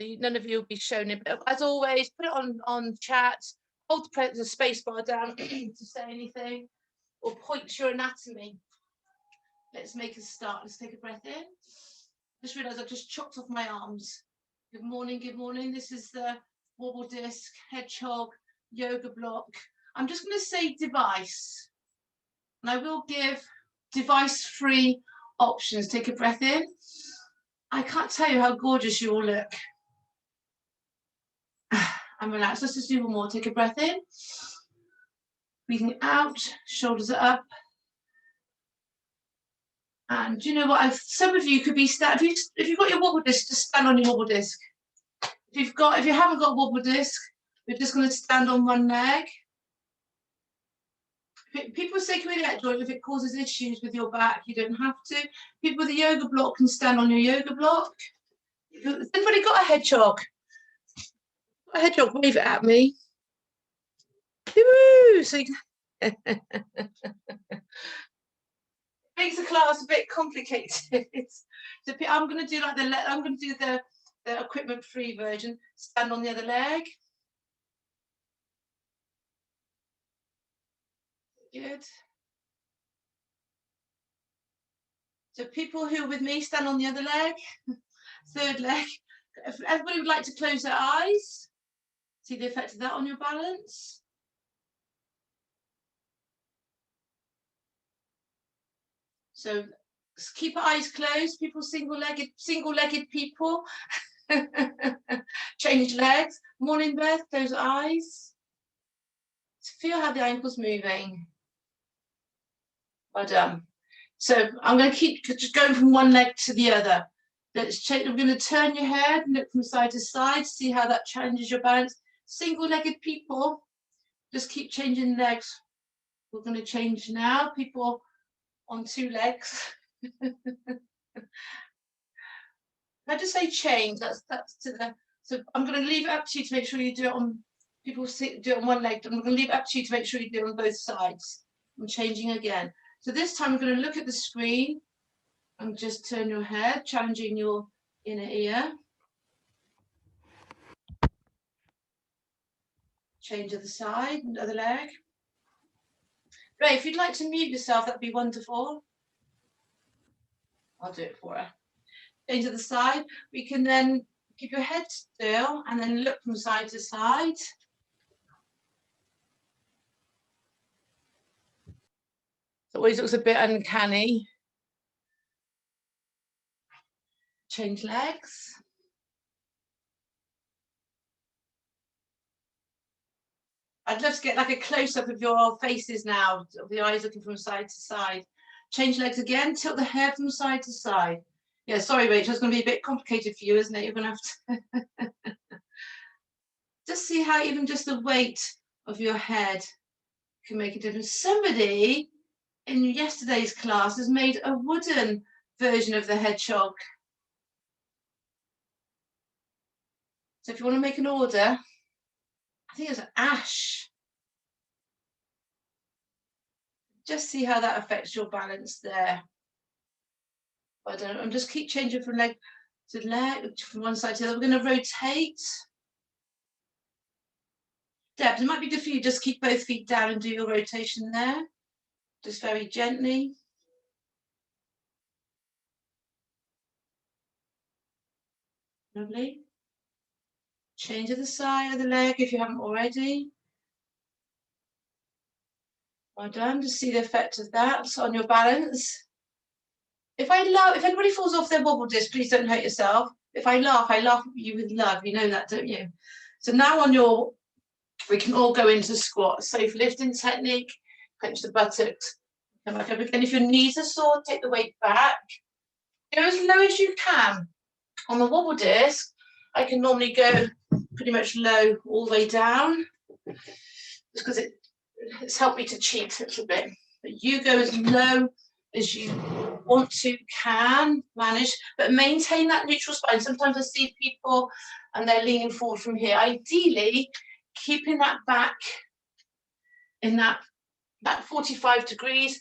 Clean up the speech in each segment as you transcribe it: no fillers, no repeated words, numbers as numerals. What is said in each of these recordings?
None of you will be shown it, but as always, put it on chat, hold the space bar down to say anything, or point to your anatomy. Let's make a start. Let's take a breath in. Just realised I've just chopped off my arms. Good morning, good morning. This is the wobble disc, hedgehog, yoga block. I'm just going to say device, and I will give device-free options. Take a breath in. I can't tell you how gorgeous you all look. And relax. Let's just do one more. Take a breath in. Breathing out, shoulders are up. And you know what? Some of you could be if you've got your wobble disc, just stand on your wobble disc. If you haven't got a wobble disc, we're just going to stand on one leg. People say can we let joint if it causes issues with your back. You don't have to. People with a yoga block can stand on your yoga block. Has anybody got a hedgehog? A hedgehog, wave it at me. Woo! So makes the class a bit complicated. So I'm going to do the equipment-free version. Stand on the other leg. Good. So people who are with me, stand on the other leg. Third leg. If everybody would like to close their eyes. See the effect of that on your balance. So keep your eyes closed. People, single-legged people. Change legs. Morning breath, close eyes. Feel how the ankle's moving. Well done. So I'm going to keep just going from one leg to the other. Let's check. We're going to turn your head and look from side to side. See how that changes your balance. Single-legged people, just keep changing legs. We're going to change now. People on two legs. I just say change. That's to the. So I'm going to leave it up to you to make sure you do it on. People do it on one leg. I'm going to leave it up to you to make sure you do it on both sides. I'm changing again. So this time I'm going to look at the screen and just turn your head, challenging your inner ear. Change other side, other leg. Ray, if you'd like to mute yourself, that'd be wonderful. I'll do it for her. Change other side. We can then keep your head still and then look from side to side. It always looks a bit uncanny. Change legs. I'd love to get like a close-up of your faces now, of the eyes looking from side to side. Change legs again, tilt the head from side to side. Yeah, sorry, Rachel, it's going to be a bit complicated for you, isn't it? You're going to have to just see how even just the weight of your head can make a difference. Somebody in yesterday's class has made a wooden version of the hedgehog. So if you want to make an order, I think it's Ash. Just see how that affects your balance there. I don't know, and just keep changing from leg to leg, from one side to the other. We're going to rotate. Deb, it might be good for you just keep both feet down and do your rotation there. Just very gently. Lovely. Change to the side of the leg if you haven't already. Well done. Just see the effect of that on your balance. If anybody falls off their wobble disc, please don't hurt yourself. If I laugh at you with love. You know that, don't you? So now we can all go into squat. Safe lifting technique. Clench the buttocks. Come back up again. If your knees are sore, take the weight back. Go as low as you can. On the wobble disc, I can normally go pretty much low all the way down. Just because it's helped me to cheat a little bit. But you go as low as you want to, can manage, but maintain that neutral spine. Sometimes I see people and they're leaning forward from here. Ideally, keeping that back in that 45 degrees,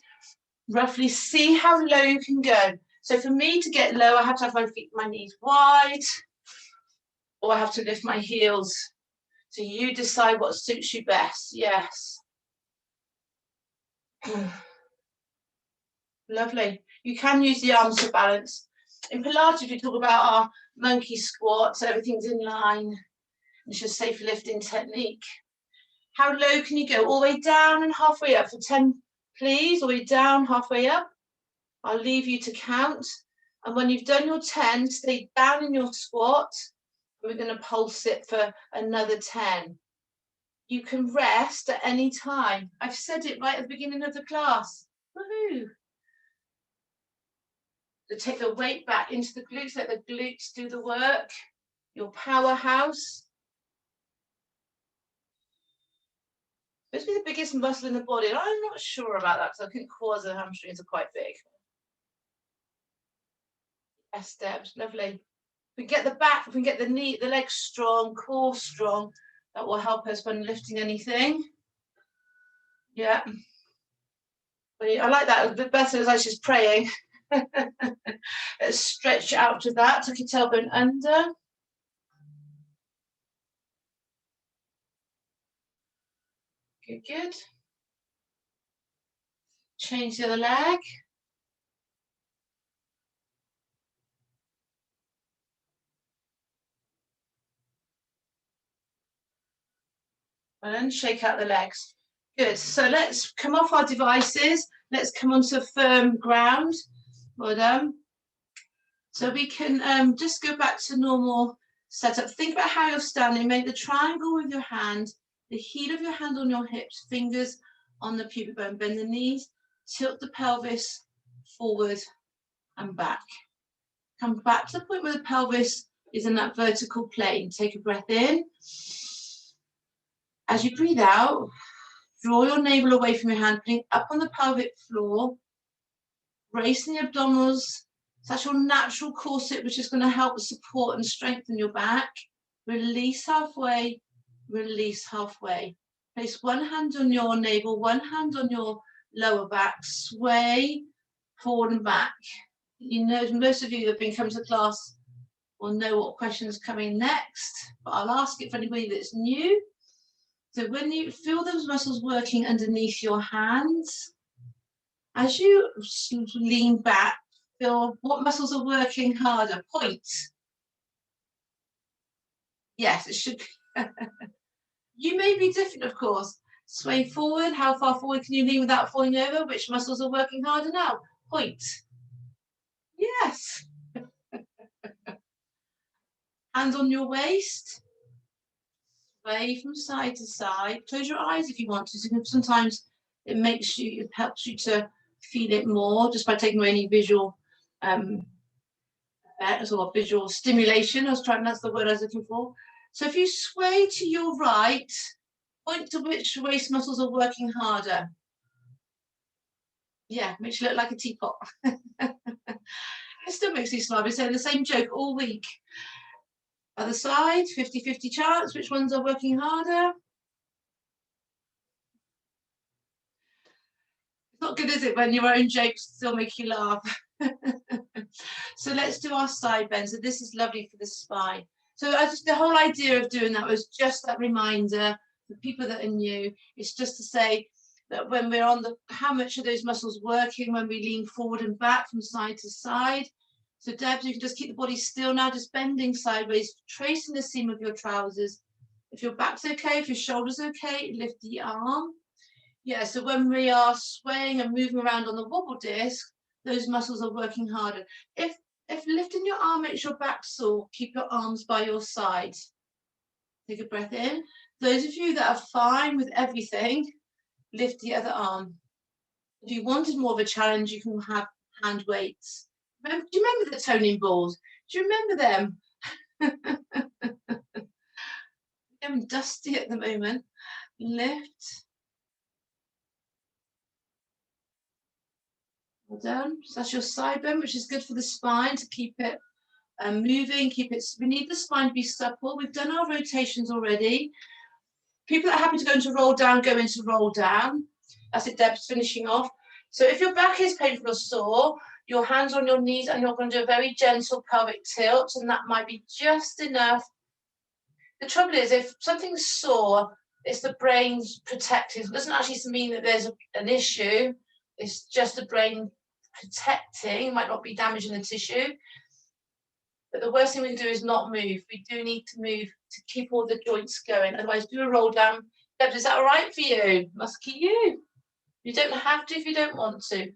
roughly. See how low you can go. So for me to get low, I have to have my knees wide. or I have to lift my heels. So you decide what suits you best. Yes. Lovely. You can use the arms for balance. In Pilates, we talk about our monkey squats, everything's in line. It's just safe lifting technique. How low can you go? All the way down and halfway up for 10, please. All the way down, halfway up. I'll leave you to count. And when you've done your 10, stay down in your squat. We're going to pulse it for another 10. You can rest at any time. I've said it right at the beginning of the class. Woohoo! So take the weight back into the glutes, let the glutes do the work. Your powerhouse. Supposed to be the biggest muscle in the body, and I'm not sure about that because I think quads and hamstrings are quite big. Yes, Debs, lovely. We get the back, we can get the knee, the legs strong, core strong. That will help us when lifting anything. Yeah. I like that. A bit better as I was just praying. Let's stretch out to that. Tuck your tailbone under. Good, good. Change the other leg. And then shake out the legs. Good. So let's come off our devices. Let's come onto firm ground. Well done. So we can just go back to normal setup. Think about how you're standing. Make the triangle with your hand, the heel of your hand on your hips, fingers on the pubic bone. Bend the knees, tilt the pelvis forward and back. Come back to the point where the pelvis is in that vertical plane. Take a breath in. As you breathe out, draw your navel away from your hand, putting up on the pelvic floor, bracing the abdominals. That's your natural corset, which is going to help support and strengthen your back. Release halfway, release halfway. Place one hand on your navel, one hand on your lower back, sway forward and back. You know, most of you that have been coming to class will know what question is coming next, but I'll ask it for anybody that's new. So when you feel those muscles working underneath your hands, as you lean back, feel what muscles are working harder. Point. Yes, it should be. You may be different, of course. Sway forward. How far forward can you lean without falling over? Which muscles are working harder now? Point. Yes. Hands on your waist. Sway from side to side. Close your eyes if you want to. Sometimes it helps you to feel it more just by taking away any visual effects or visual stimulation. That's the word I was looking for. So if you sway to your right, point to which waist muscles are working harder. Yeah, makes you look like a teapot. It still makes me smile. We're saying the same joke all week. Other side, 50-50 chance. Which ones are working harder? It's not good, is it, when your own jokes still make you laugh? So let's do our side bend. So this is lovely for the spine. So the whole idea of doing that was just that reminder for people that are new. It's just to say that when we're on how much are those muscles working when we lean forward and back from side to side. So Debs, you can just keep the body still now, just bending sideways, tracing the seam of your trousers. If your back's okay, if your shoulder's okay, lift the arm. Yeah, so when we are swaying and moving around on the wobble disc, those muscles are working harder. If lifting your arm makes your back sore, keep your arms by your side. Take a breath in. Those of you that are fine with everything, lift the other arm. If you wanted more of a challenge, you can have hand weights. Do you remember the toning balls? Do you remember them? I'm dusty at the moment. Lift. Well done. So that's your side bend, which is good for the spine to keep it moving. We need the spine to be supple. We've done our rotations already. People that are happy to go into roll down, go into roll down. That's it, Deb's finishing off. So if your back is painful or sore, your hands on your knees and you're going to do a very gentle pelvic tilt, and that might be just enough The trouble is, if something's sore, it's the brain's protecting. It doesn't actually mean that there's an issue. It's just the brain protecting. It might not be damaging the tissue. But the worst thing we can do is not move. We do need to move to keep all the joints going. Otherwise, do a roll down. Deb, is that all right for you? Musky you. You don't have to if you don't want to.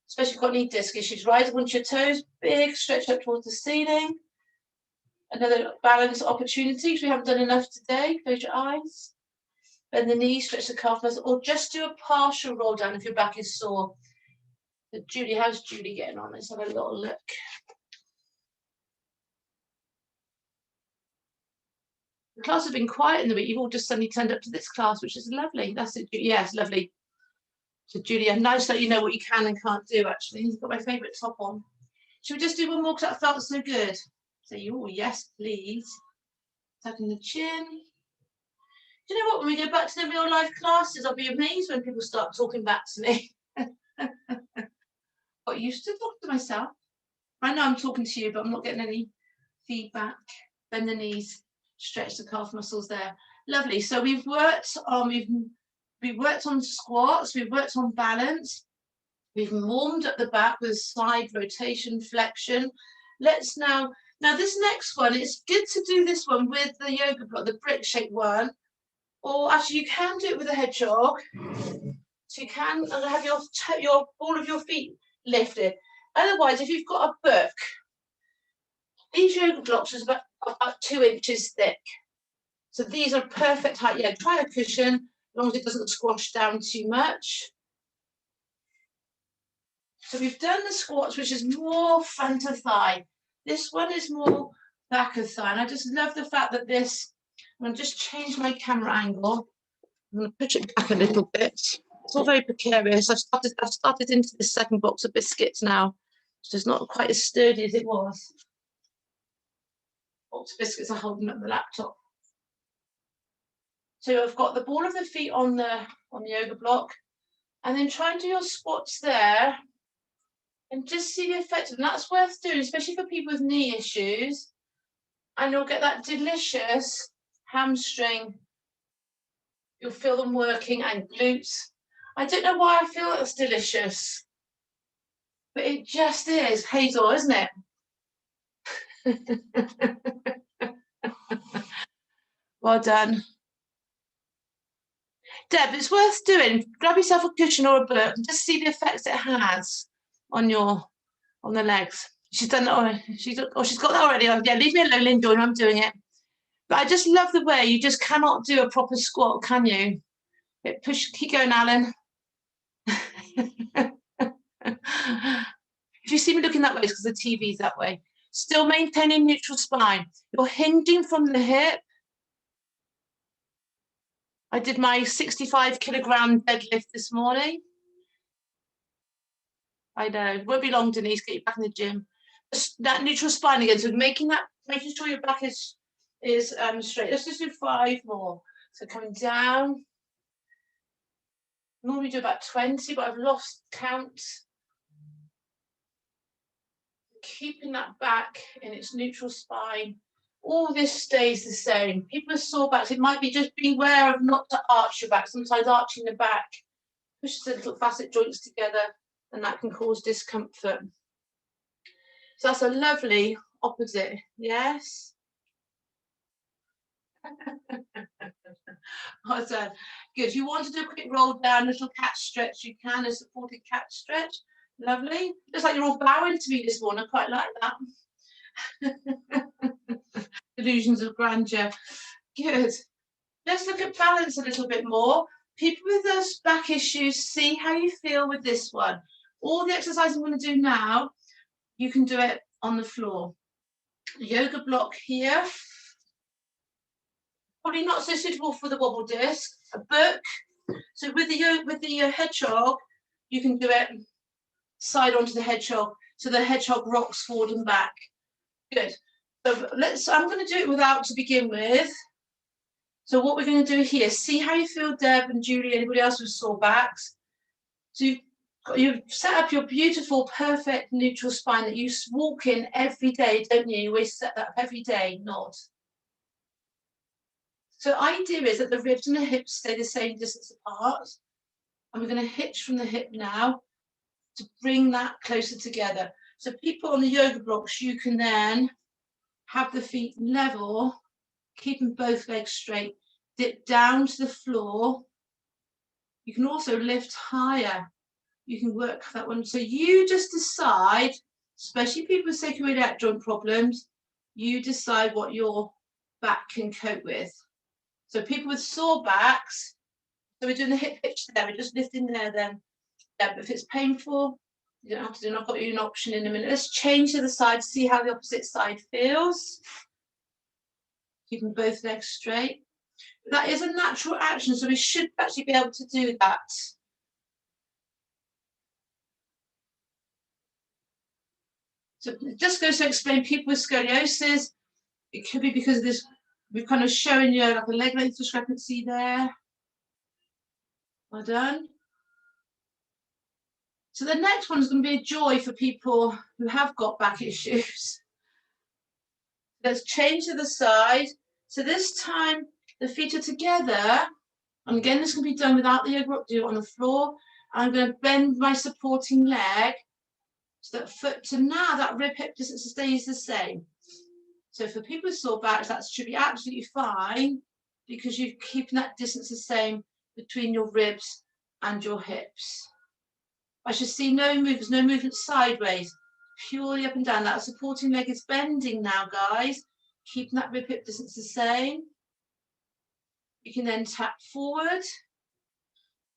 Especially if you've got any disc issues. Rise up onto your toes, big stretch up towards the ceiling. Another balance opportunity because we haven't done enough today. Close your eyes. Bend the knees, stretch the calf muscle, or just do a partial roll down if your back is sore. But Julie, how's Julie getting on? Let's have a little look. The class has been quiet in the week. You've all just suddenly turned up to this class, which is lovely. That's it. Yes, lovely. So Julia, nice that you know what you can and can't do, actually. You've got my favourite top on. Should we just do one more because that felt so good? Say, oh, yes, please. Tucking the chin. Do you know what? When we go back to the real life classes, I'll be amazed when people start talking back to me. Got used to talking to myself. I know I'm talking to you, but I'm not getting any feedback. Bend the knees, stretch the calf muscles there. Lovely. So we've worked on squats, we've worked on balance, we've warmed up the back with side rotation, flexion. Let's now this next one, it's good to do this one with the yoga block, the brick shaped one, or actually you can do it with a hedgehog. So you can have your ball of your feet lifted. Otherwise, if you've got a book, these yoga blocks are about 2 inches thick. So these are perfect height. Yeah, try a cushion, as long as it doesn't squash down too much. So we've done the squats, which is more front of thigh. This one is more back of thigh. And I just love the fact that this, I'm going to just change my camera angle. I'm going to push it back a little bit. It's all very precarious. I've started into the second box of biscuits now. So it's not quite as sturdy as it was. Box of biscuits are holding up the laptop. So I've got the ball of the feet on the yoga block. And then try and do your squats there. And just see the effect, and that's worth doing, especially for people with knee issues. And you'll get that delicious hamstring. You'll feel them working, and glutes. I don't know why I feel that's delicious, but it just is. Hazel, isn't it? Well done. Deb, it's worth doing. Grab yourself a cushion or a book and just see the effects it has on the legs. She's done it. She's got that already. Oh, yeah, leave me alone, Linda. I'm doing it. But I just love the way you just cannot do a proper squat, can you? Keep going, Alan. If you see me looking that way, it's because the TV's that way. Still maintaining neutral spine. You're hinging from the hip. I did my 65-kilogram deadlift this morning. I know. It won't be long, Denise. Get you back in the gym. That neutral spine again. So making sure your back is straight. Let's just do 5 more. So coming down. Normally do about 20, but I've lost count. Keeping that back in its neutral spine. All this stays the same. People with sore backs, it might be just be aware of not to arch your back. Sometimes arching the back pushes the little facet joints together, and that can cause discomfort. So that's a lovely opposite, yes? Awesome. Good. If you want to do a quick roll down, little cat stretch, you can, a supported cat stretch. Lovely. Looks like you're all bowing to me this morning. I quite like that. Illusions of grandeur. Good. Let's look at balance a little bit more. People with those back issues, see how you feel with this one. All the exercise I'm going to do now, you can do it on the floor. Yoga block here. Probably not so suitable for the wobble disc. A book. So with the hedgehog, you can do it side onto the hedgehog, so the hedgehog rocks forward and back. Good. So I'm going to do it without to begin with. So what we're going to do here, see how you feel, Deb and Julie, anybody else with sore backs. So you've set up your beautiful, perfect neutral spine that you walk in every day, don't you? You always set that up every day, nod. So idea is that the ribs and the hips stay the same distance apart. And we're going to hitch from the hip now to bring that closer together. So people on the yoga blocks, you can then have the feet level, keeping both legs straight, dip down to the floor. You can also lift higher. You can work that one. So you just decide, especially people with sacroiliac joint problems, you decide what your back can cope with. So people with sore backs, so we're doing the hip hitch there, we're just lifting there then. Yeah, but if it's painful, you don't have to do it. I've got you an option in a minute. Let's change to the side, see how the opposite side feels. Keeping both legs straight. That is a natural action, so we should actually be able to do that. So it just goes to explain people with scoliosis. It could be because of this, we've kind of shown you like a leg length discrepancy there. Well done. So the next one is going to be a joy for people who have got back issues. Let's change to the side. So this time the feet are together. And again, this can be done without the yoga block, do it on the floor. I'm going to bend my supporting leg so that foot to now that rib hip distance stays the same. So for people with sore backs, that should be absolutely fine because you're keeping that distance the same between your ribs and your hips. I should see no movement sideways, purely up and down. That supporting leg is bending now, guys. Keeping that rib hip distance the same. You can then tap forward,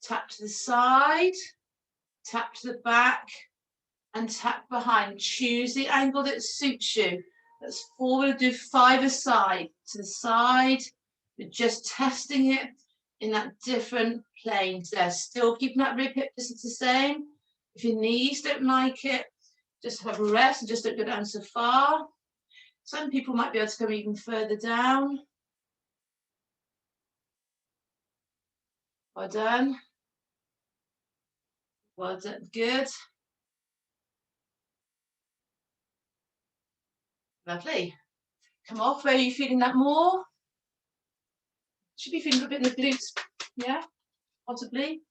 tap to the side, tap to the back, and tap behind. Choose the angle that suits you. Let's forward, do 5 aside, to the side. We're just testing it in that different planes there. Still keeping that rib hip distance the same. If your knees don't like it, just have a rest and just don't go down so far. Some people might be able to come even further down. Well done. Well done, good. Lovely. Come off, where are you feeling that more? Should be feeling a bit in the glutes, yeah, possibly.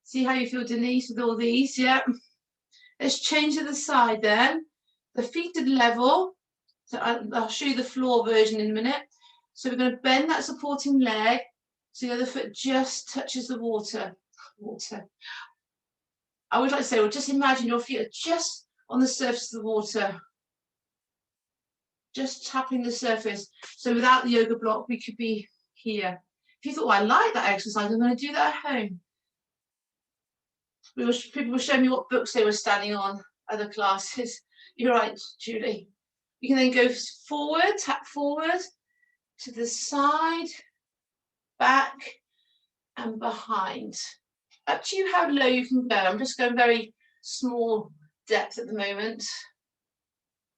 See how you feel, Denise, with all these, yeah. Let's change to the side then. The feet are level. So I'll show you the floor version in a minute. So we're going to bend that supporting leg so the other foot just touches the water. I would like to say, well, just imagine your feet are just on the surface of the water. Just tapping the surface. So without the yoga block, we could be here. If you thought, oh, I like that exercise, I'm going to do that at home. People were showing me what books they were standing on, other classes. You're right, Julie. You can then go forward, tap forward, to the side, back, and behind. Up to you how low you can go. I'm just going very small depth at the moment.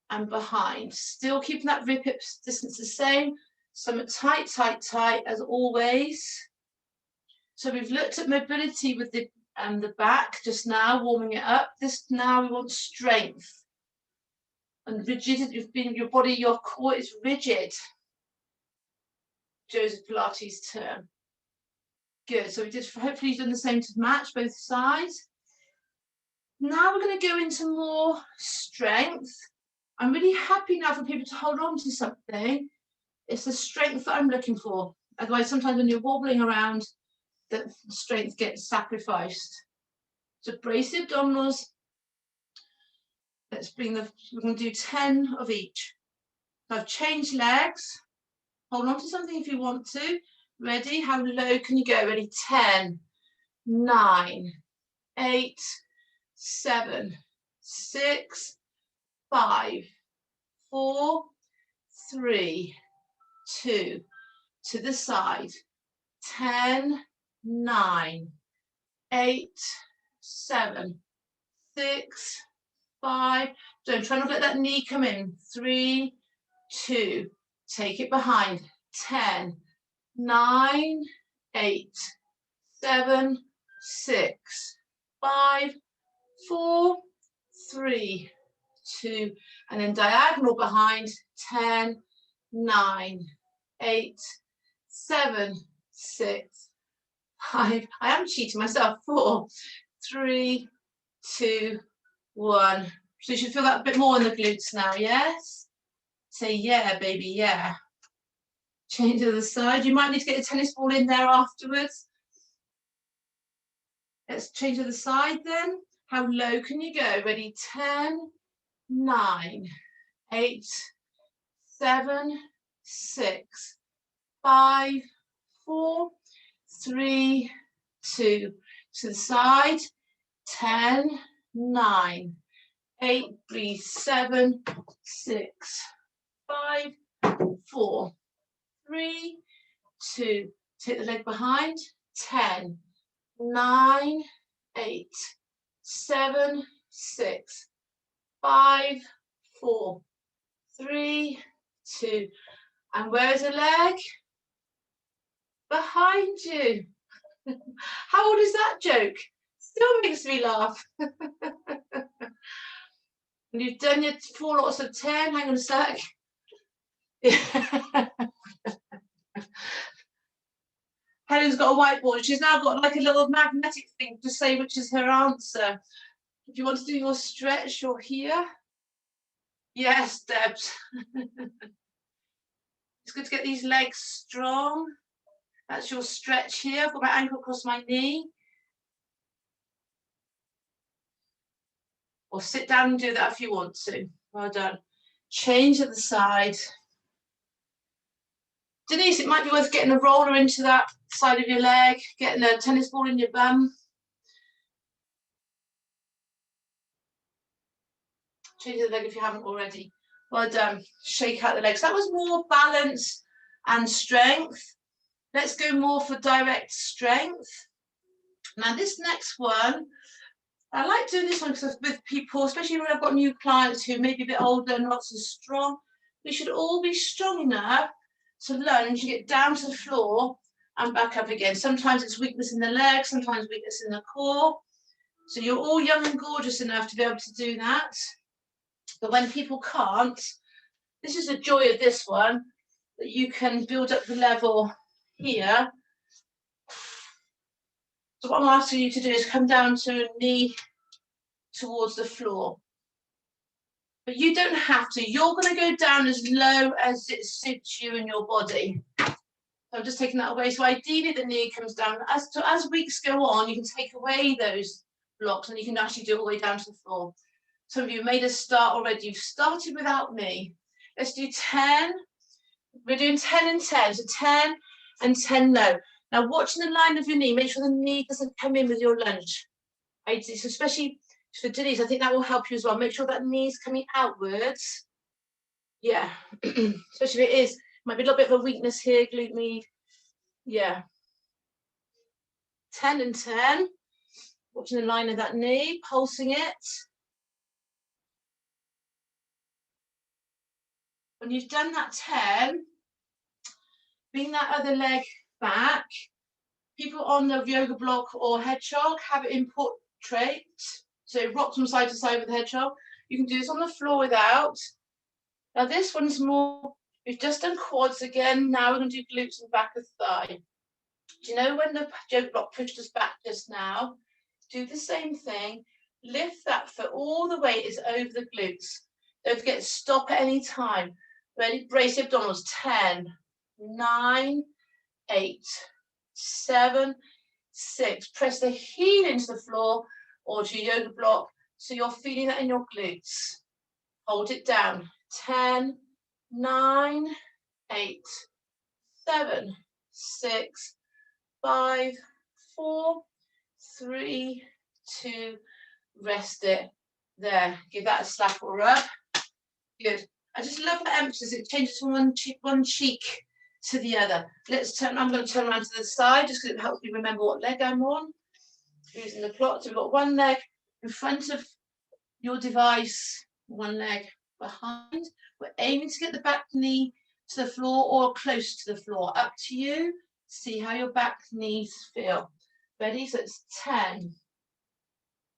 And behind. Still keeping that rib hip distance the same. Some tight, tight, tight, as always. So we've looked at mobility with the back just now, warming it up. This now we want strength. And rigidity, you've been your body, your core is rigid. Joseph Pilates term. Good. So we did, hopefully you've done the same to match both sides. Now we're going to go into more strength. I'm really happy now for people to hold on to something. It's the strength that I'm looking for. Otherwise, sometimes when you're wobbling around, the strength gets sacrificed. So brace the abdominals. Let's bring we're going to do 10 of each. So I've changed legs. Hold on to something if you want to. Ready? How low can you go? Ready? 10, 9, 8, 7, 6, 5, 4, 3, 2, to the side. 10, 9, 8, 7, 6, 5. Don't try not to let that knee come in. 3, 2. Take it behind. 10, 9, 8, 7, 6, 5, 4, 3, 2, and then diagonal behind. 10, 9, 8, 7, 6, 5. I am cheating myself. 4, 3, 2, 1. So you should feel that a bit more in the glutes now, yes? Say, yeah, baby, yeah. Change to the side. You might need to get a tennis ball in there afterwards. Let's change to the side then. How low can you go? Ready? 10, 9, 8, 7, 6, 5, 4, 3, 2. To the side. 10, 9, 8, breathe. 7, 6, 5, 4, 3, 2. Take the leg behind. 10, 9, 8, 7, 6, 5, 4, 3, 2. And where's the leg? Behind you. How old is that joke? Still makes me laugh. And you've done your 4 lots of 10. Hang on a sec. Helen's got a whiteboard. She's now got like a little magnetic thing to say which is her answer. If you want to do your stretch, you're here. Yes, Debs. It's good to get these legs strong. That's your stretch here. I've got my ankle across my knee. Or sit down and do that if you want to. Well done. Change to the side. Denise, it might be worth getting a roller into that side of your leg, getting a tennis ball in your bum. Change the leg if you haven't already. Well done. Shake out the legs. That was more balance and strength. Let's go more for direct strength. Now this next one, I like doing this one because with people, especially when I've got new clients who may be a bit older, not so strong, we should all be strong enough to lunge, get down to the floor and back up again. Sometimes it's weakness in the legs, sometimes weakness in the core. So you're all young and gorgeous enough to be able to do that. But when people can't, this is the joy of this one, that you can build up the level here. So what I'm asking you to do is come down to a knee towards the floor. But you don't have to. You're going to go down as low as it suits you and your body. So I'm just taking that away. So ideally the knee comes down. As weeks go on, you can take away those blocks and you can actually do it all the way down to the floor. Some of you made a start already. You've started without me. Let's do 10. We're doing 10 and 10. So 10 and 10 low. Now watching the line of your knee, make sure the knee doesn't come in with your lunge. So especially for Denise, I think that will help you as well. Make sure that knee's coming outwards. Yeah, especially if it is, might be a little bit of a weakness here, glute med. Yeah. 10 and 10. Watching the line of that knee, pulsing it. When you've done that 10, bring that other leg back. People on the yoga block or hedgehog have it in portrait. So rock from side to side with the hedgehog. You can do this on the floor without. Now this one's more, we've just done quads again. Now we're going to do glutes and back of thigh. Do you know when the yoga block pushed us back just now? Do the same thing. Lift that foot all the way is over the glutes. Don't forget, stop at any time. Ready? Brace the abdominals. 10, 9, 8, 7, 6. Press the heel into the floor or to your yoga block so you're feeling that in your glutes. Hold it down. 10, 9, 8, 7, 6, 5, 4, 3, 2. Rest it. There. Give that a slap or up. Good. I just love that emphasis. It changes from one cheek to the other. Let's turn. I'm going to turn around to the side just because it helps me remember what leg I'm on. Using the plot. So we've got one leg in front of your device, one leg behind. We're aiming to get the back knee to the floor or close to the floor. Up to you. See how your back knees feel. Ready? So it's 10,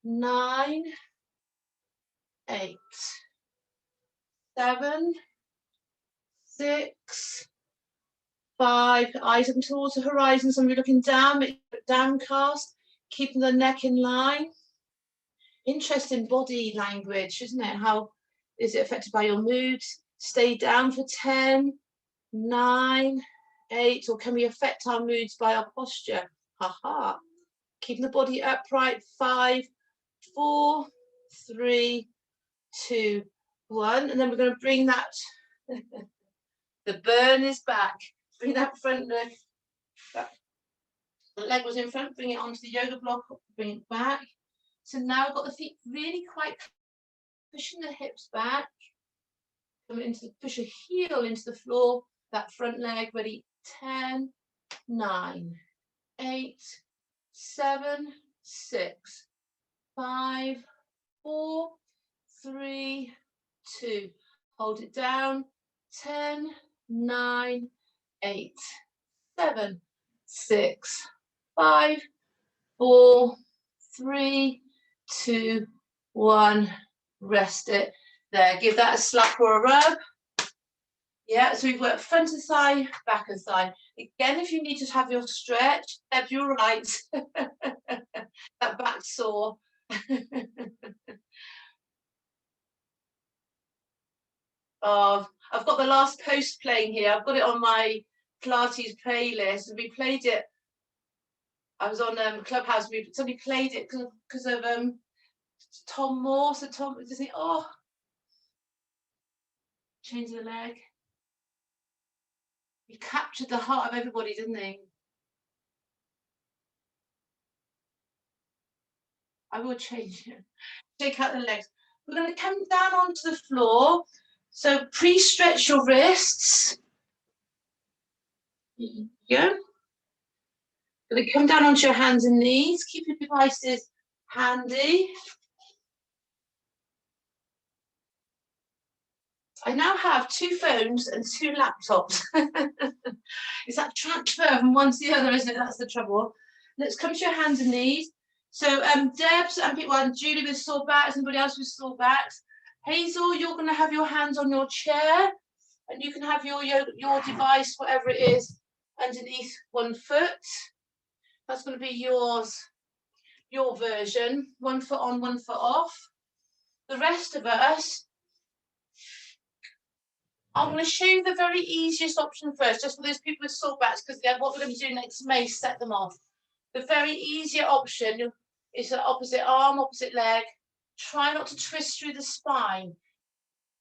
9, 8, 7, 6, 5, eyes up towards the horizon. Some of you looking down, downcast, keeping the neck in line. Interesting body language, isn't it? How is it affected by your moods? Stay down for 10, 9, 8, or can we affect our moods by our posture? Haha. Keeping the body upright. 5, 4, 3, 2, 1. And then we're going to bring that, the burn is back. Bring that front leg back. The leg was in front, bring it onto the yoga block, bring it back. So now I've got the feet really quite pushing the hips back. Come into the, push a heel into the floor, that front leg, ready, 10, 9, 8, 7, 6, 5, 4, 3, 2. Hold it down, 10, 9, 8, 7, 6, 5, 4, 3, 2, 1. Rest it there. Give that a slap or a rub. Yeah, so we've worked front of thigh, back of thigh. Again, if you need to have your stretch, Deb, you're right. That back sore. Oh, I've got the last post playing here. I've got it on my Pilates playlist, and we played it. I was on Clubhouse. Somebody played it because of Tom Moore. So Tom just think, oh, change the leg. He captured the heart of everybody, didn't he? I will change it. Shake out the legs. We're going to come down onto the floor. So pre-stretch your wrists. Yeah. Going to come down onto your hands and knees. Keep your devices handy. I now have 2 phones and 2 laptops. It's that transfer from one to the other, isn't it? That's the trouble. Let's come to your hands and knees. So Debs and people, and Julie with sore backs, anybody else with sore backs. Hazel, you're going to have your hands on your chair, and you can have your device, whatever it is, underneath one foot. That's going to be yours, your version. 1 foot on, 1 foot off. The rest of us, I'm going to show you the very easiest option first, just for those people with sore backs, because what we're going to do next may set them off. The very easier option is the opposite arm, opposite leg. Try not to twist through the spine.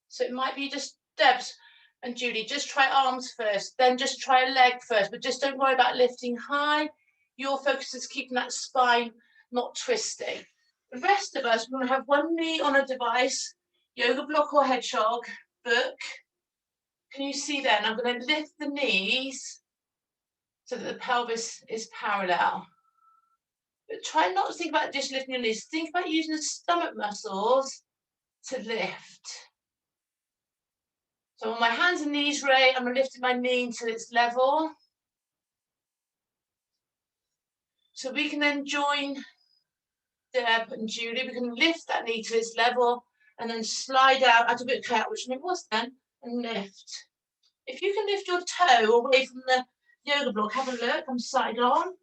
So it might be just Debs and Julie, just try arms first, then just try a leg first, but just don't worry about lifting high. Your focus is keeping that spine not twisting. The rest of us, we're going to have one knee on a device, yoga block or hedgehog, book. Can you see then? I'm going to lift the knees so that the pelvis is parallel. But try not to think about just lifting your knees. Think about using the stomach muscles to lift. So on my hands and knees, Ray, I'm lifting my knee until it's level. So we can then join Deb and Julie. We can lift that knee to its level and then slide out at a bit of cut, which it was then, and lift. If you can lift your toe away from the yoga block, have a look. I'm side on.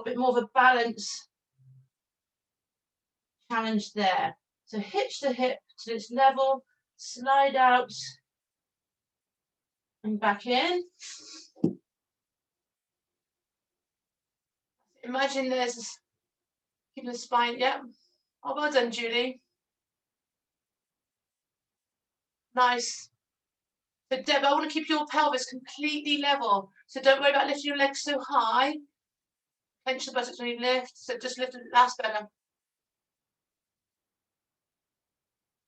A bit more of a balance challenge there. So hitch the hip to its level, slide out and back in. Imagine there's, keep the spine, yeah. Oh, well done, Julie. Nice. So Deb, I want to keep your pelvis completely level. So don't worry about lifting your legs so high. Clench the buttocks when you lift. So just lift the last better. And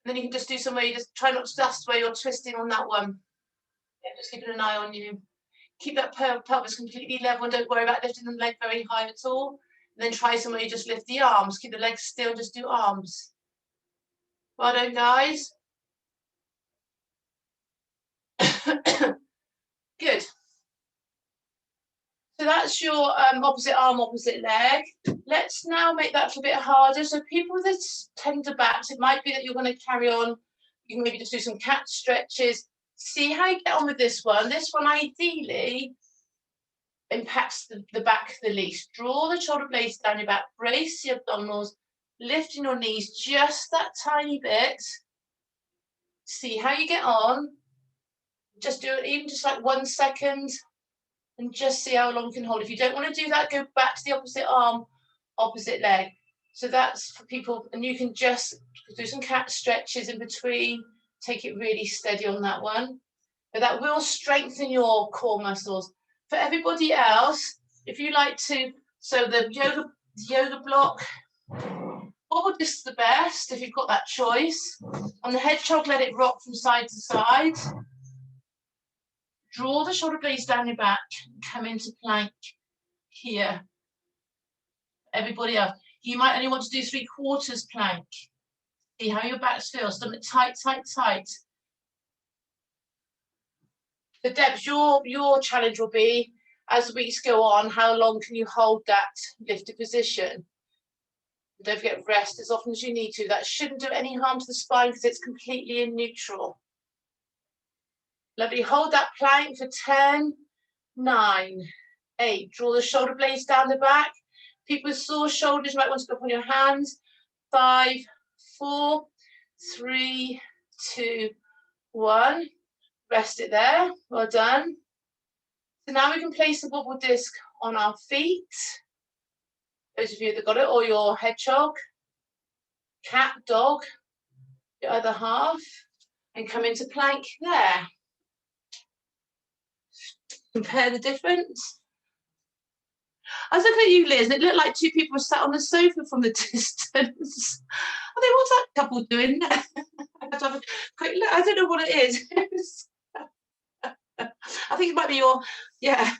then you can just do some where you just try not to dust where you're twisting on that one. Yeah, just keeping an eye on you. Keep that pelvis completely level and don't worry about lifting the leg very high at all. And then try some where you just lift the arms. Keep the legs still, just do arms. Well done, guys. Good. So that's your opposite arm, opposite leg. Let's now make that a bit harder. So people with tender backs, it might be that you're going to carry on. You can maybe just do some cat stretches. See how you get on with this one. This one ideally impacts the back the least. Draw the shoulder blades down your back, brace the abdominals, lifting your knees just that tiny bit. See how you get on. Just do it even just like 1 second and just see how long you can hold. If you don't want to do that, go back to the opposite arm, opposite leg. So that's for people, and you can just do some cat stretches in between. Take it really steady on that one. But that will strengthen your core muscles. For everybody else, if you like to, so the yoga block, wobble disc is the best if you've got that choice. On the hedgehog, let it rock from side to side. Draw the shoulder blades down your back, come into plank here. Everybody else, you might only want to do 3/4 plank. See how your back feels. Stomach tight, tight, tight. The Debs, your challenge will be, as the weeks go on, how long can you hold that lifted position? Don't forget, rest as often as you need to. That shouldn't do any harm to the spine because it's completely in neutral. Lovely. Hold that plank for 10, 9, 8. Draw the shoulder blades down the back. People with sore shoulders might want to go up on your hands. 5, 4, 3, 2, 1. Rest it there. Well done. So now we can place the wobble disc on our feet. Those of you that got it, or your hedgehog, cat, dog, the other half, and come into plank there. Compare the difference. I was looking at you, Liz, and it looked like two people were sat on the sofa from the distance. I think, what's that couple doing? I have to have a quick look. I don't know what it is. I think it might be your, yeah.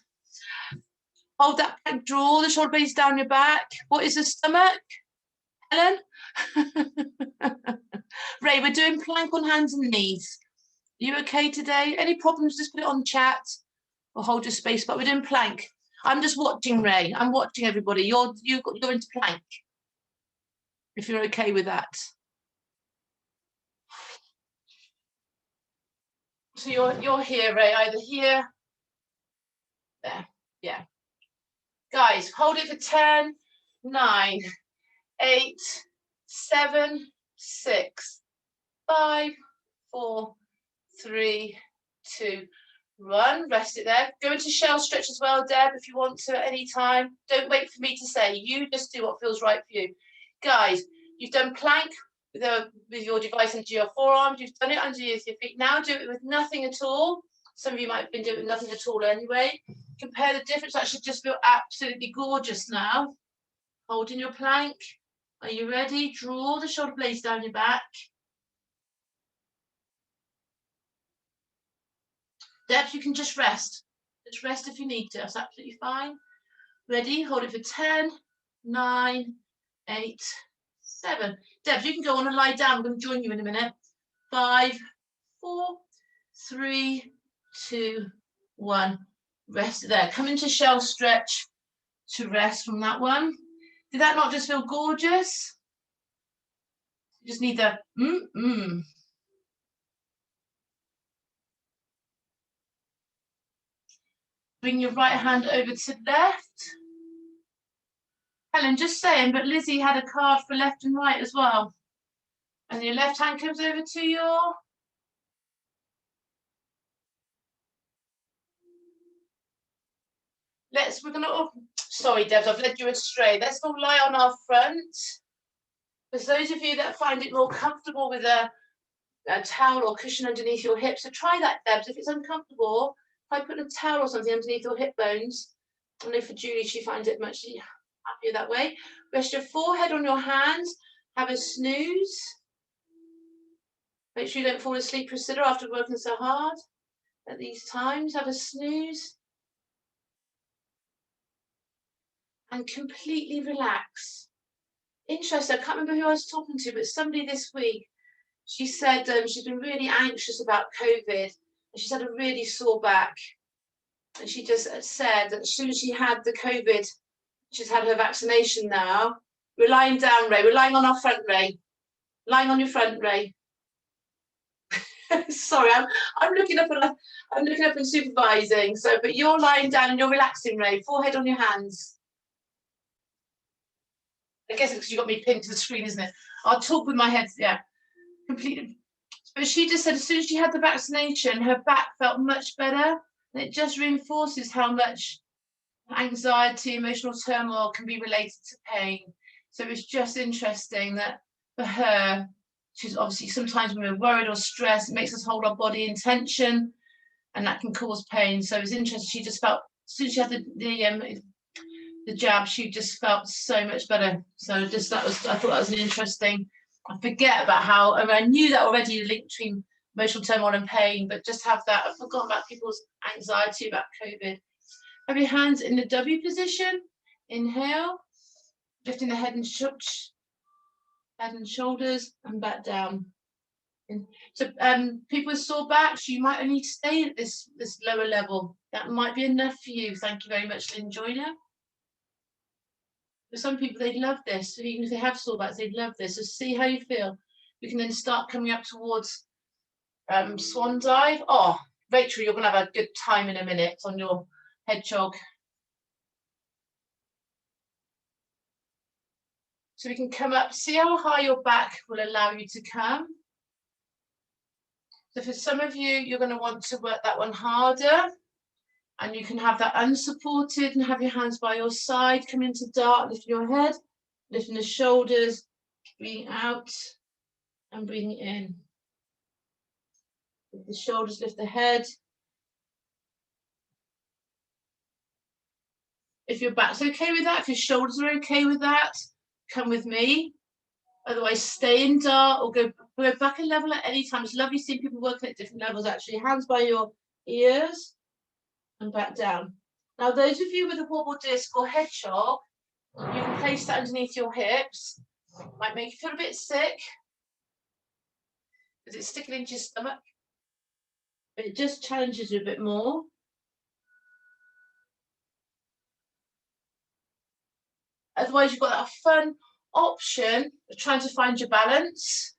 Hold that back, draw the shoulder blades down your back. What is the stomach? Helen? Ray, we're doing plank on hands and knees. Are you okay today? Any problems, just put it on chat or hold your space, but we're doing plank. I'm just watching, Ray. I'm watching everybody. You're into plank. If you're okay with that. So you're here, Ray, either here, there, yeah. Guys, hold it for 10, 9, 8, 7, 6, 5, 4, 3, 2, 1. Rest it there. Go into shell stretch as well, Deb, if you want to at any time. Don't wait for me to say. You just do what feels right for you. Guys, you've done plank with your device into your forearms. You've done it underneath your feet. Now do it with nothing at all. Some of you might have been doing it with nothing at all anyway. Compare the difference. That should just feel absolutely gorgeous now. Holding your plank. Are you ready? Draw the shoulder blades down your back. Debs, you can just rest. Just rest if you need to. That's absolutely fine. Ready? Hold it for 10, 9, 8, 7. Debs, you can go on and lie down. I'm going to join you in a minute. 5, 4, 3, 2, 1. Rest there. Come into shell stretch to rest from that one. Did that not just feel gorgeous? You just need the Bring your right hand over to left. Helen, just saying, but Lizzie had a card for left and right as well. And your left hand comes over to your... we're gonna, oh, sorry, Debs, I've led you astray. Let's all lie on our front. For those of you that find it more comfortable with a towel or cushion underneath your hips, so try that, Debs. If it's uncomfortable, try putting a towel or something underneath your hip bones. I know for Julie, she finds it much happier that way. Rest your forehead on your hands. Have a snooze. Make sure you don't fall asleep, Priscilla, after working so hard at these times. Have a snooze. And completely relax. Interesting, I can't remember who I was talking to, but somebody this week, she said she's been really anxious about COVID, and she's had a really sore back. And she just said that as soon as she had the COVID, she's had her vaccination now. We're lying down, Ray. We're lying on our front, Ray. Lying on your front, Ray. Sorry, I'm looking up and I'm looking up and supervising. So, but you're lying down and you're relaxing, Ray. Forehead on your hands. I guess it's because you got me pinned to the screen, isn't it? I'll talk with my head. Yeah, completely. But she just said as soon as she had the vaccination, her back felt much better. And it just reinforces how much anxiety, emotional turmoil can be related to pain. So it's just interesting that for her, she's obviously sometimes when we're worried or stressed, it makes us hold our body in tension, and that can cause pain. So it's interesting. She just felt as soon as she had the jab, she just felt so much better. So just I thought that was an interesting. I forget about how, I mean, I knew that already, the link between emotional turmoil and pain, but just have that. I've forgotten about people's anxiety about COVID. Have your hands in the W position. Inhale, lifting the head and shoulders and back down. So people with sore backs, you might only stay at this lower level. That might be enough for you. Thank you very much, Lynn Joyner. For some people, they'd love this. So even if they have sore backs, they'd love this. So see how you feel. We can then start coming up towards swan dive. Oh, Rachel, you're going to have a good time in a minute on your hedgehog. So we can come up, see how high your back will allow you to come. So for some of you, you're going to want to work that one harder. And you can have that unsupported and have your hands by your side, come into dark, lifting your head, lifting the shoulders, breathing out and breathing in. Lift the shoulders, lift the head. If your back's okay with that, if your shoulders are okay with that, come with me. Otherwise, stay in dark or go back a level at any time. It's lovely seeing people working at different levels, actually. Hands by your ears and back down. Now, those of you with a wobble disc or hedgehog, you can place that underneath your hips. Might make you feel a bit sick because it's sticking into your stomach, but it just challenges you a bit more. Otherwise, you've got that fun option of trying to find your balance.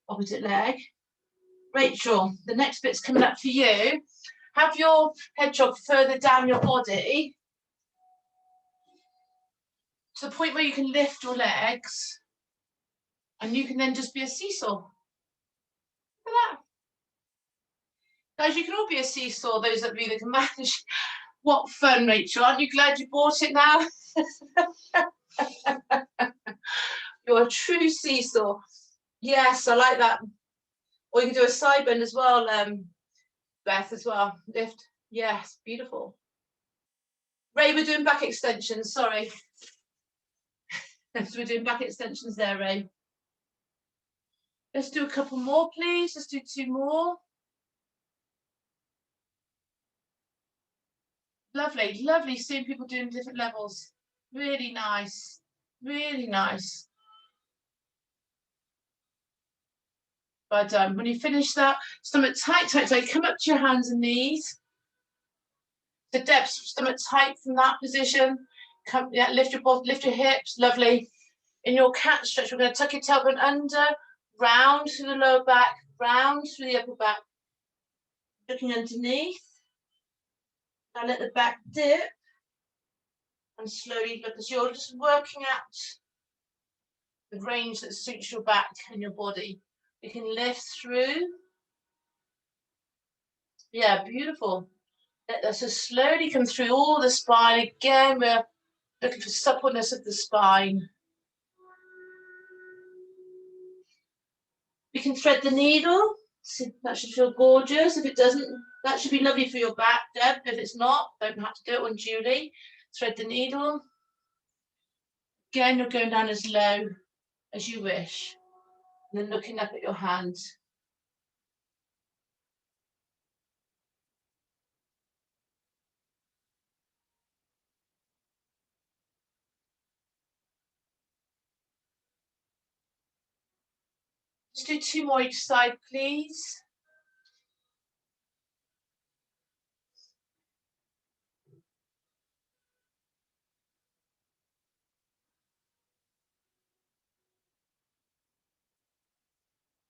Opposite leg. Rachel, the next bit's coming up for you. Have your hedgehog further down your body to the point where you can lift your legs, and you can then just be a seesaw. Look at that. Guys, you can all be a seesaw, those that really can manage. What fun, Rachel. Aren't you glad you bought it now? You're a true seesaw. Yes, I like that. Or you can do a side bend as well, Beth, as well. Lift. Yes, beautiful. Ray, we're doing back extensions, sorry. So we're doing back extensions there, Ray. Let's do a couple more, please. Let's do 2 more. Lovely, lovely seeing people doing different levels. Really nice, really nice. But when you finish that, stomach tight, tight, tight, come up to your hands and knees. The depths, stomach tight from that position. Come, yeah, lift your body, lift your hips, lovely. In your cat stretch, we're going to tuck your tailbone under, round through the lower back, round through the upper back. Looking underneath. Now let the back dip. And slowly look as you're just working out the range that suits your back and your body. You can lift through. Yeah, beautiful. Let us just slowly come through all the spine. Again, we're looking for suppleness of the spine. We can thread the needle. See, that should feel gorgeous. If it doesn't, that should be lovely for your back, Deb. If it's not, don't have to do it on Julie. Thread the needle. Again, you're going down as low as you wish. And then looking up at your hands. Let's do 2 more each side, please.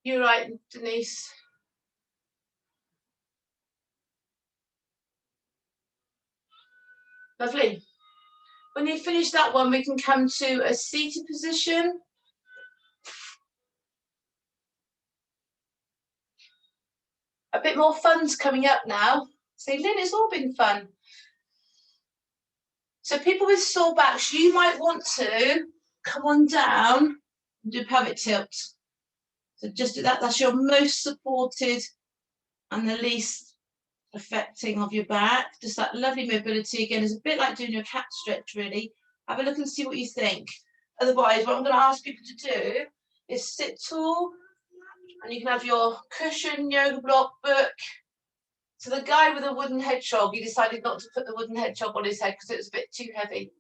You're right, Denise. Lovely. When you finish that one, we can come to a seated position. A bit more fun's coming up now. Say, Lynn, it's all been fun. So people with sore backs, you might want to come on down and do pelvic tilt. So just do that. That's your most supported and the least affecting of your back. Just that lovely mobility. Again, it's a bit like doing your cat stretch, really. Have a look and see what you think. Otherwise, what I'm going to ask people to do is sit tall, and you can have your cushion, yoga block, book. So the guy with the wooden hedgehog, he decided not to put the wooden hedgehog on his head because it was a bit too heavy.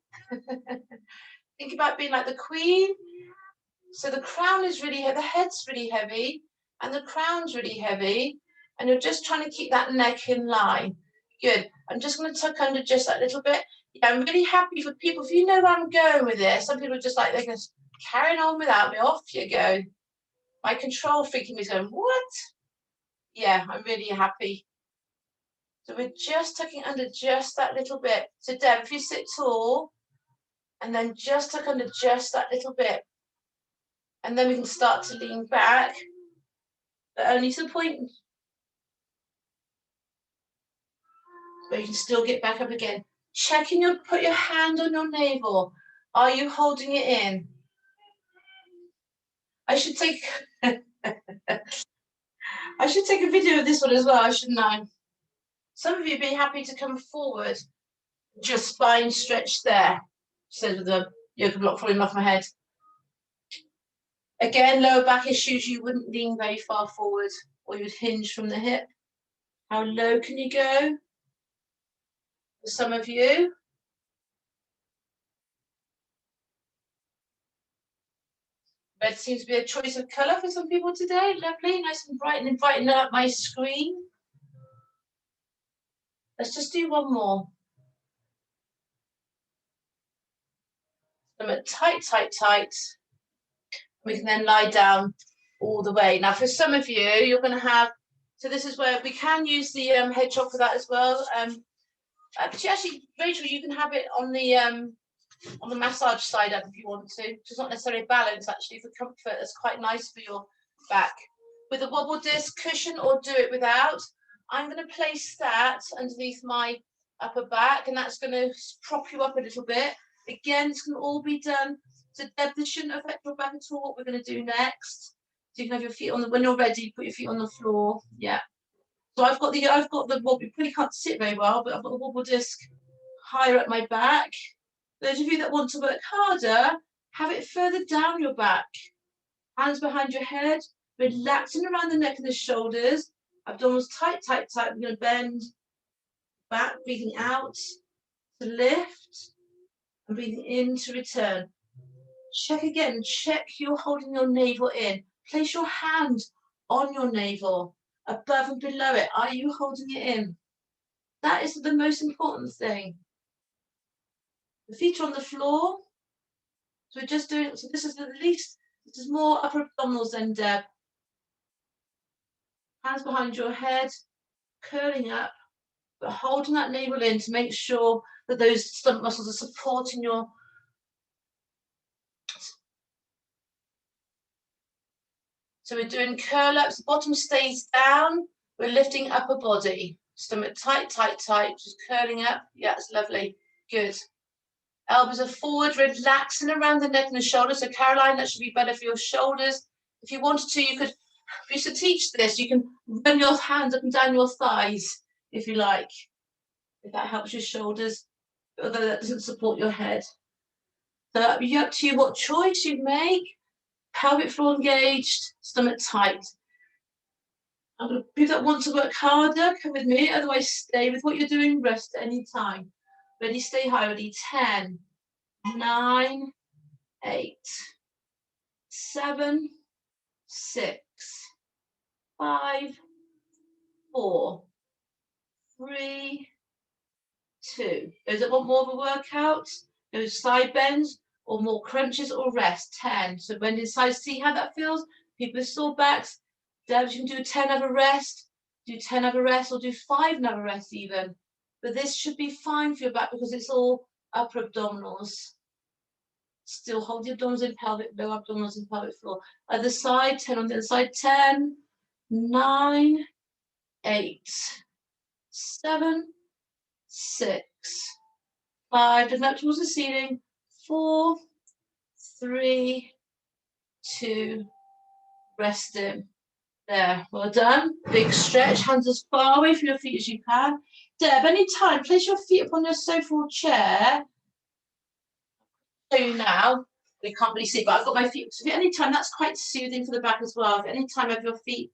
Think about being like the queen. So the crown is really heavy, the head's really heavy, and the crown's really heavy, and you're just trying to keep that neck in line. Good. I'm just going to tuck under just that little bit. Yeah, I'm really happy for people. If you know where I'm going with this, some people are just like, they're going to carry on without me. Off you go. My control freak in me is going, what? Yeah, I'm really happy. So we're just tucking under just that little bit. So Deb, if you sit tall, and then just tuck under just that little bit. And then we can start to lean back, but only to the point where you can still get back up again. Checking put your hand on your navel. Are you holding it in? I should take a video of this one as well, shouldn't I? Some of you be happy to come forward. Just spine stretch there. Says with the yoga block falling off my head. Again, lower back issues, you wouldn't lean very far forward, or you would hinge from the hip. How low can you go? For some of you. Red seems to be a choice of colour for some people today. Lovely, nice and bright and inviting up my screen. Let's just do one more. Stomach tight, tight, tight. We can then lie down all the way. Now, for some of you, you're going to have, so this is where we can use the hedgehog for that as well. Actually, Rachel, you can have it on the massage side up if you want to. It's not necessarily balance, actually, for comfort. It's quite nice for your back. With a wobble disc cushion, or do it without. I'm going to place that underneath my upper back, and that's going to prop you up a little bit. Again, it's going to all be done. So Deb, this shouldn't affect your back at all. What we're going to do next. So you can have your feet on the, when you're ready, put your feet on the floor. Yeah. So I've got the wobble. You probably can't sit very well, but I've got the wobble disc higher at my back. Those of you that want to work harder, have it further down your back. Hands behind your head, relaxing around the neck and the shoulders. Abdominals tight, tight, tight. We're going to bend back, breathing out to lift, and breathing in to return. Check again. Check you're holding your navel in. Place your hand on your navel, above and below it. Are you holding it in? That is the most important thing. The feet are on the floor. So we're just doing, so this is the least, this is more upper abdominals than Deb. Hands behind your head, curling up, but holding that navel in to make sure that those stomach muscles are supporting your. So we're doing curl ups, the bottom stays down, we're lifting upper body. Stomach tight, tight, tight, just curling up. Yeah, it's lovely. Good. Elbows are forward, relaxing around the neck and the shoulders. So Caroline, that should be better for your shoulders. If you wanted to, you could, if you used to teach this, you can run your hands up and down your thighs, if you like, if that helps your shoulders, although that doesn't support your head. So that'd be up to you what choice you make. Pelvic floor engaged, stomach tight. I'm going to, people that want to work harder, come with me. Otherwise, stay with what you're doing. Rest at any time. Ready, stay high. Ready, 10, 9, 8, 7, 6, 5, 4, 3, 2. Those that want more of a workout, those side bends or more crunches or rest. 10. So bend inside, see how that feels. People with sore backs, Debs, you can do 10 of a rest, do 10 of a rest, or do 5 of a rest even. But this should be fine for your back because it's all upper abdominals. Still hold the abdominals in pelvic, lower abdominals in pelvic floor. Other side, 10 on the other side, 10, 9, 8, 7, 6, 5, looking up towards the ceiling, 4, 3, 2, rest in. There, well done. Big stretch, hands as far away from your feet as you can. Deb, anytime, place your feet upon your sofa or chair. Show you now. We can't really see, but I've got my feet. So anytime, that's quite soothing for the back as well. If anytime have your feet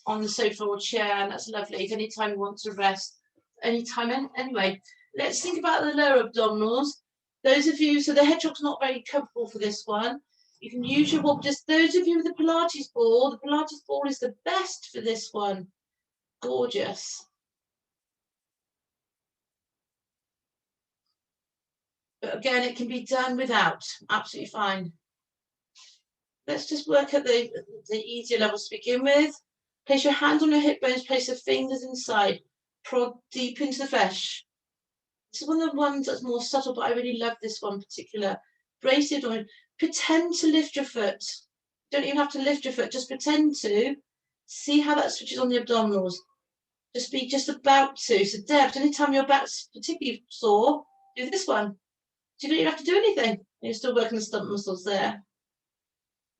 on the sofa or chair, and that's lovely. If anytime you want to rest, anytime. Anyway, let's think about the lower abdominals. Those of you, so the hedgehog's not very comfortable for this one. You can use your wobble. Just those of you with the Pilates ball is the best for this one. Gorgeous. But again, it can be done without. Absolutely fine. Let's just work at the easier levels to begin with. Place your hands on your hip bones, place the fingers inside. Prod deep into the flesh. This is one of the ones that's more subtle, but I really love this one in particular. Brace your abdomen. Pretend to lift your foot. Don't even have to lift your foot, just pretend to. See how that switches on the abdominals. Just be just about to. So Deb, anytime your back's particularly sore, do this one. So you don't even have to do anything. You're still working the stomach muscles there.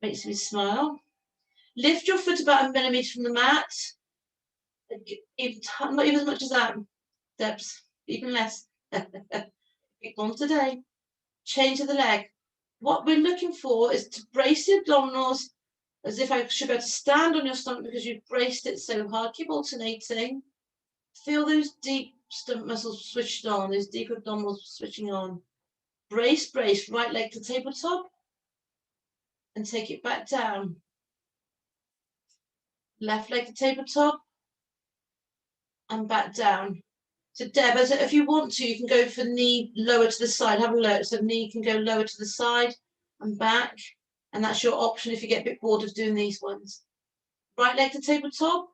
Makes me smile. Lift your foot about 1 millimeter from the mat. Not even as much as that, Debs. Even less. Pick one today. Change of the leg. What we're looking for is to brace the abdominals as if I should be able to stand on your stomach because you've braced it so hard. Keep alternating. Feel those deep stomach muscles switched on, those deep abdominals switching on. Brace, brace, right leg to tabletop and take it back down. Left leg to tabletop and back down. So Deb, if you want to, you can go for knee lower to the side. Have a look. So knee can go lower to the side and back. And that's your option if you get a bit bored of doing these ones. Right leg to tabletop,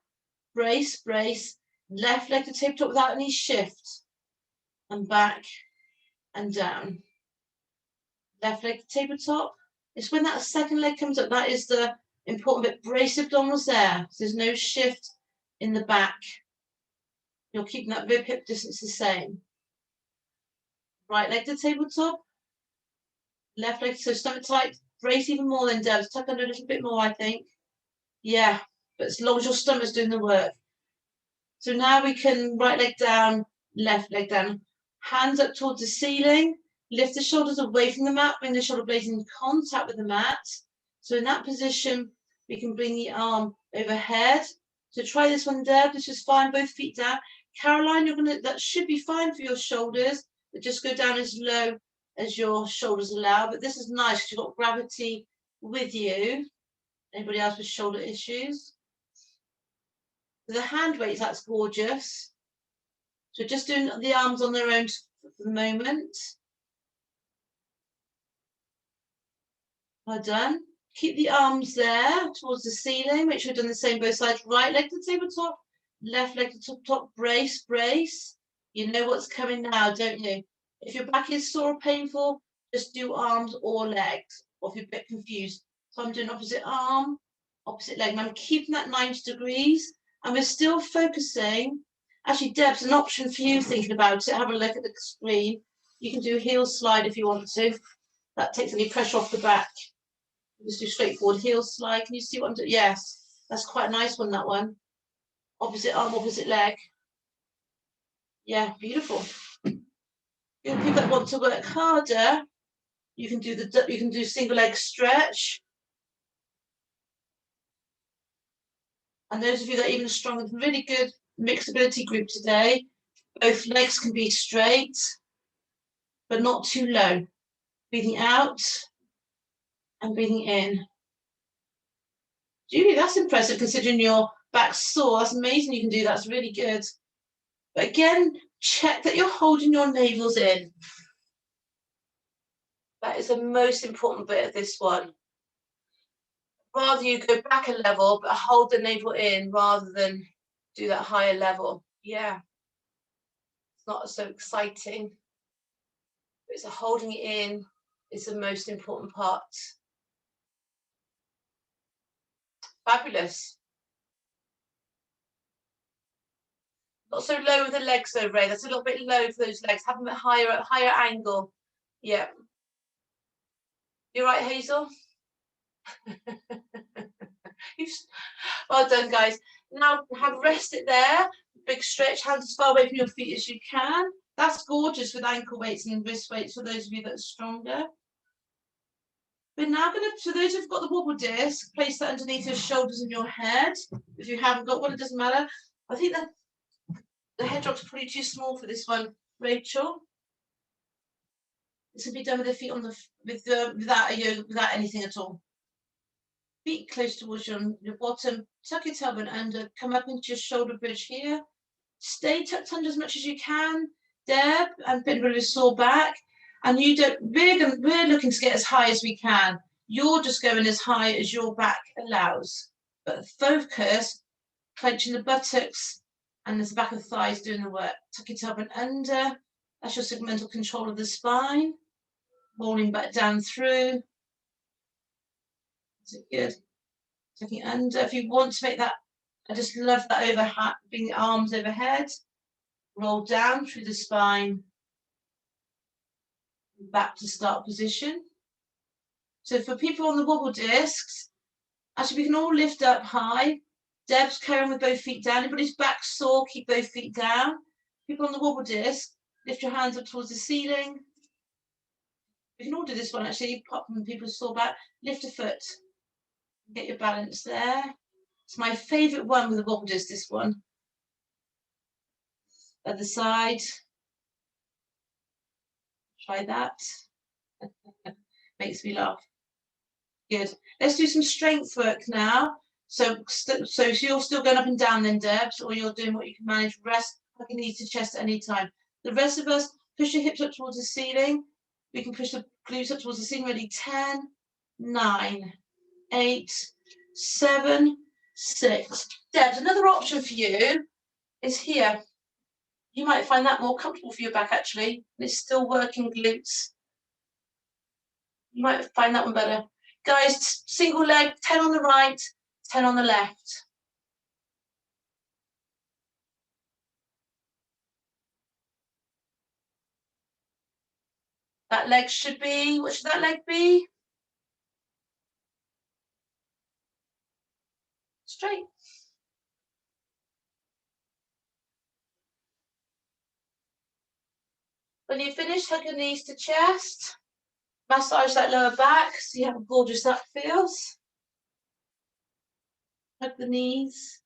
brace, brace. Left leg to tabletop without any shift. And back and down. Left leg to tabletop. It's when that second leg comes up, that is the important bit. Brace abdominals there. So there's no shift in the back. You're keeping that rib hip distance the same. Right leg to tabletop. Left leg, so stomach tight. Brace even more than Debs. Tuck under a little bit more, I think. Yeah, but as long as your stomach's doing the work. So now we can right leg down, left leg down. Hands up towards the ceiling. Lift the shoulders away from the mat. Bring the shoulder blades in contact with the mat. So in that position, we can bring the arm overhead. So try this one, Deb. This is fine. Both feet down. Caroline, that should be fine for your shoulders, but just go down as low as your shoulders allow. But this is nice because you've got gravity with you. Anybody else with shoulder issues? The hand weights, that's gorgeous. So just doing the arms on their own for the moment. Well done. Keep the arms there towards the ceiling. Make sure you've done the same both sides. Right leg to tabletop. Left leg to top, brace, brace. You know what's coming now, don't you? If your back is sore or painful, just do arms or legs. Or if you're a bit confused. So I'm doing opposite arm, opposite leg. And I'm keeping that 90 degrees. And we're still focusing. Actually, Deb's an option for you thinking about it. Have a look at the screen. You can do heel slide if you want to. That takes any pressure off the back. Just do straightforward heel slide. Can you see what I'm doing? Yes. That's quite a nice one, that one. Opposite arm, opposite leg. Yeah, beautiful. People that want to work harder, you can do single leg stretch. And those of you that are even stronger, really good mixed ability group today. Both legs can be straight, but not too low. Breathing out and breathing in. Julie, that's impressive considering your back's sore. That's amazing you can do that. That's really good. But again, check that you're holding your navels in. That is the most important bit of this one. Rather you go back a level, but hold the navel in rather than do that higher level. Yeah. It's not so exciting. It's holding it in is the most important part. Fabulous. Not so low with the legs though, Ray. That's a little bit low for those legs. Have them at higher angle. Yeah. You're right, Hazel? Well done, guys. Now rest it there. Big stretch, hands as far away from your feet as you can. That's gorgeous with ankle weights and wrist weights for those of you that are stronger. We're now going to, for those who've got the wobble disc, place that underneath your shoulders and your head. If you haven't got one, it doesn't matter. I think that the head drop's probably too small for this one, Rachel. This can be done with the feet on the without anything at all. Feet close towards your bottom. Tuck your tailbone under. Come up into your shoulder bridge here. Stay tucked under as much as you can. Deb and bit of a sore back. And you don't. We're looking to get as high as we can. You're just going as high as your back allows. But focus, clenching the buttocks and the back of the thighs doing the work. Tuck your tailbone under. That's your segmental control of the spine. Rolling back down through. Is it good? Tucking under. If you want to make that, I just love that overhead, bring the arms overhead. Roll down through the spine. Back to start position. So for people on the wobble discs, actually we can all lift up high. Deb's carrying with both feet down. Anybody's back sore, keep both feet down. People on the wobble disc, lift your hands up towards the ceiling. We can all do this one actually, apart from people's sore back. Lift a foot. Get your balance there. It's my favourite one with the wobble disc, this one. Other side. Try that. Makes me laugh. Good. Let's do some strength work now. So if you're still going up and down then, Debs, or you're doing what you can manage, rest, hugging knees to chest at any time. The rest of us, push your hips up towards the ceiling. We can push the glutes up towards the ceiling. Ready? 10, 9, 8, 7, 6. Debs, another option for you is here. You might find that more comfortable for your back actually. It's still working glutes. You might find that one better. Guys, single leg, 10 on the right, 10 on the left. That leg should be, what should that leg be? Straight. When you finish, hug your knees to chest. Massage that lower back, see how gorgeous that feels. Hug the knees.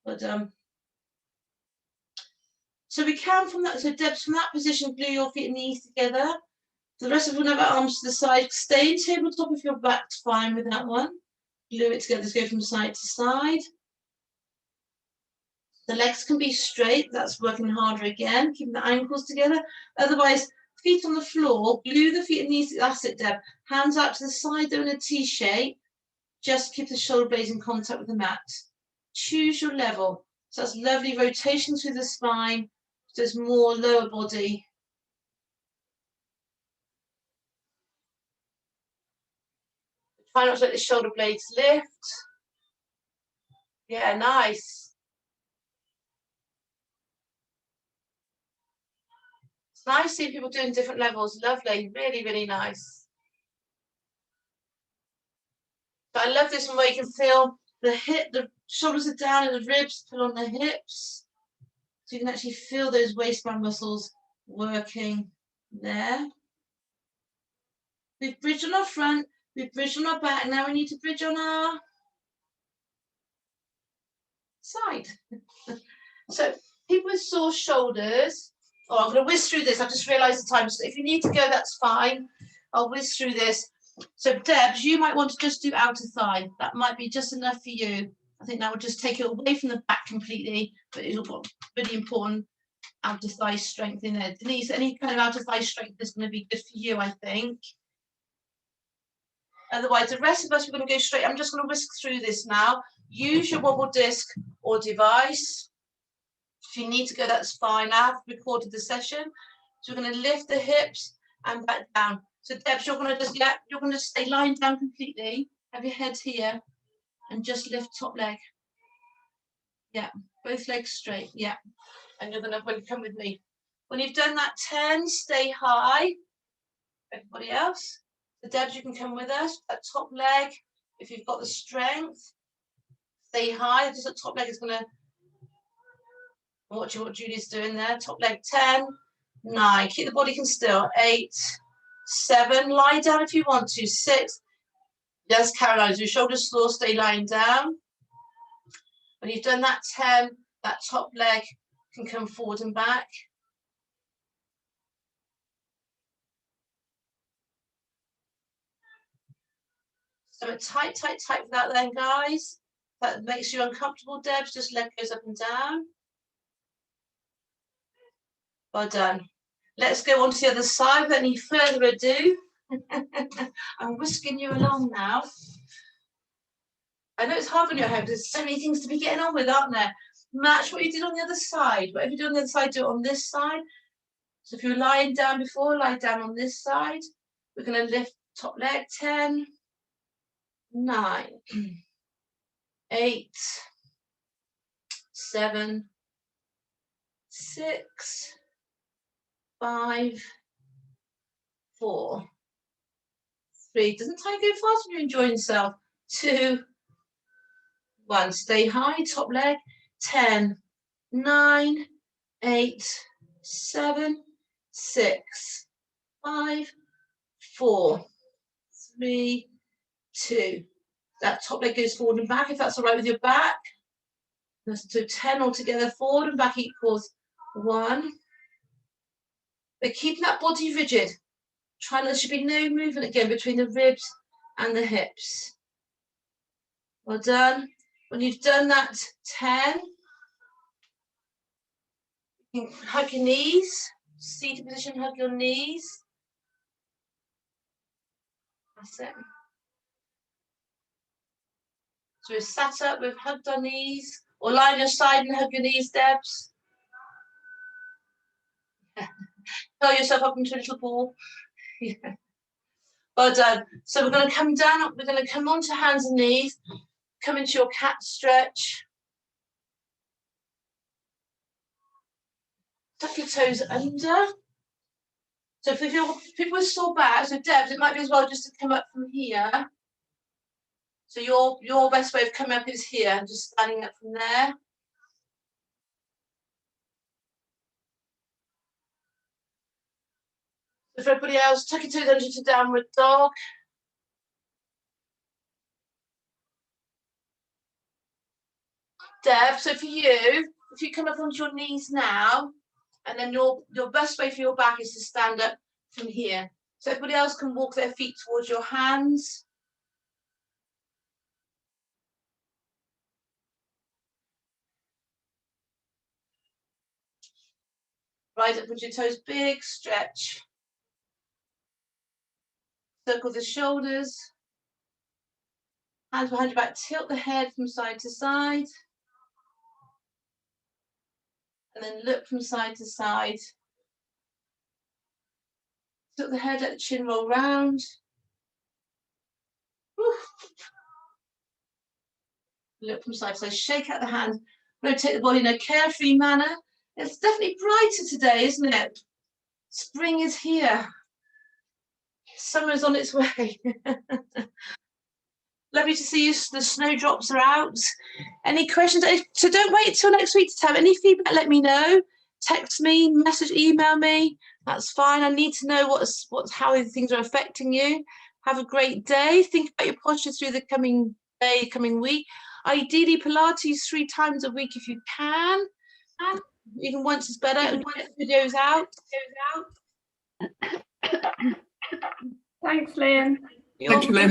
But so we can from that, so Debs, from that position, glue your feet and knees together. The rest of them have arms to the side. Stay tabletop if your back's fine with that one. Glue it together to go from side to side. The legs can be straight. That's working harder again, keeping the ankles together. Otherwise, feet on the floor, glue the feet and knees. That's it, Deb. Hands out to the side, they're in a T shape. Just keep the shoulder blades in contact with the mat. Choose your level. So that's lovely rotation through the spine. So there's more lower body. Try not to let the shoulder blades lift. Yeah, nice. It's nice seeing people doing different levels. Lovely, really, really nice. But I love this one where you can feel the hip, the shoulders are down and the ribs pull on the hips. So you can actually feel those waistband muscles working there. We've bridged on our front, we've bridged on our back. Now we need to bridge on our side. So people with sore shoulders, I'm going to whiz through this. I've just realised the time. So if you need to go, that's fine. I'll whiz through this. So Debs, you might want to just do outer thigh. That might be just enough for you. I think that will just take it away from the back completely, but it'll put really important outer thigh strength in there. Denise, any kind of outer thigh strength is going to be good for you, I think. Otherwise, the rest of us, we're going to go straight. I'm just going to whisk through this now. Use your wobble disc or device. If you need to go, that's fine. I've recorded the session. So we're going to lift the hips and back down. So Debs, you're going to just, yeah, you're going to stay lying down completely. Have your head here and just lift top leg. Yeah, both legs straight. Yeah. And you're going to come with me. When you've done that 10, stay high. Everybody else? So Debs, you can come with us. That top leg, if you've got the strength, stay high. Just that top leg is going to watch what Julie's doing there. Top leg 10, 9. Keep the body still. 8, 7. Lie down if you want to. 6. Yes, Caroline, your shoulders slow, stay lying down. When you've done that 10, that top leg can come forward and back. So tight, tight, tight for that then, guys. That makes you uncomfortable, Debs. Just leg goes up and down. Well done. Let's go on to the other side without any further ado. I'm whisking you along now. I know it's hard on your head. There's so many things to be getting on with, aren't there? Match what you did on the other side. Whatever you do on the other side, do it on this side. So if you're lying down before, lie down on this side. We're going to lift top leg. 10, 9, 8, 7, 6, 5, 4, 3. Doesn't time go fast when you're enjoying yourself? 2, 1. Stay high, top leg. 10, 9, 8, 7, 6, 5, 4, 3, 2. That top leg goes forward and back, if that's all right with your back. So 10 altogether, forward and back equals 1. But keeping that body rigid. Trying, there should be no movement again between the ribs and the hips. Well done. When you've done that 10, you can hug your knees. Seated position, hug your knees. That's it. So we've sat up, we've hugged our knees, or lie on your side and hug your knees, Debs. Curl yourself up into a little ball. Yeah. Well done. So we're going to come down, we're going to come onto hands and knees, come into your cat stretch. Tuck your toes under. So if you people with sore back, so Debs, it might be as well just to come up from here. So your best way of coming up is here, and just standing up from there. So for everybody else, tuck your toes under to downward dog. Deb, so for you, if you come up onto your knees now, and then your best way for your back is to stand up from here. So everybody else can walk their feet towards your hands. Rise up with your toes, big stretch. Circle the shoulders. Hands behind your back, tilt the head from side to side. And then look from side to side. Tilt the head, let the chin roll round. Whew. Look from side to side, shake out the hand, rotate the body in a carefree manner. It's definitely brighter today, isn't it? Spring is here. Summer is on its way. Lovely to see you. The snowdrops are out. Any questions? So don't wait till next week to have any feedback. Let me know. Text me, message, email me. That's fine. I need to know how things are affecting you. Have a great day. Think about your posture through the coming day, coming week. Ideally, Pilates 3 times a week if you can. Even once is better. And get videos out. Thanks, Lynn. Thank you, Lynn.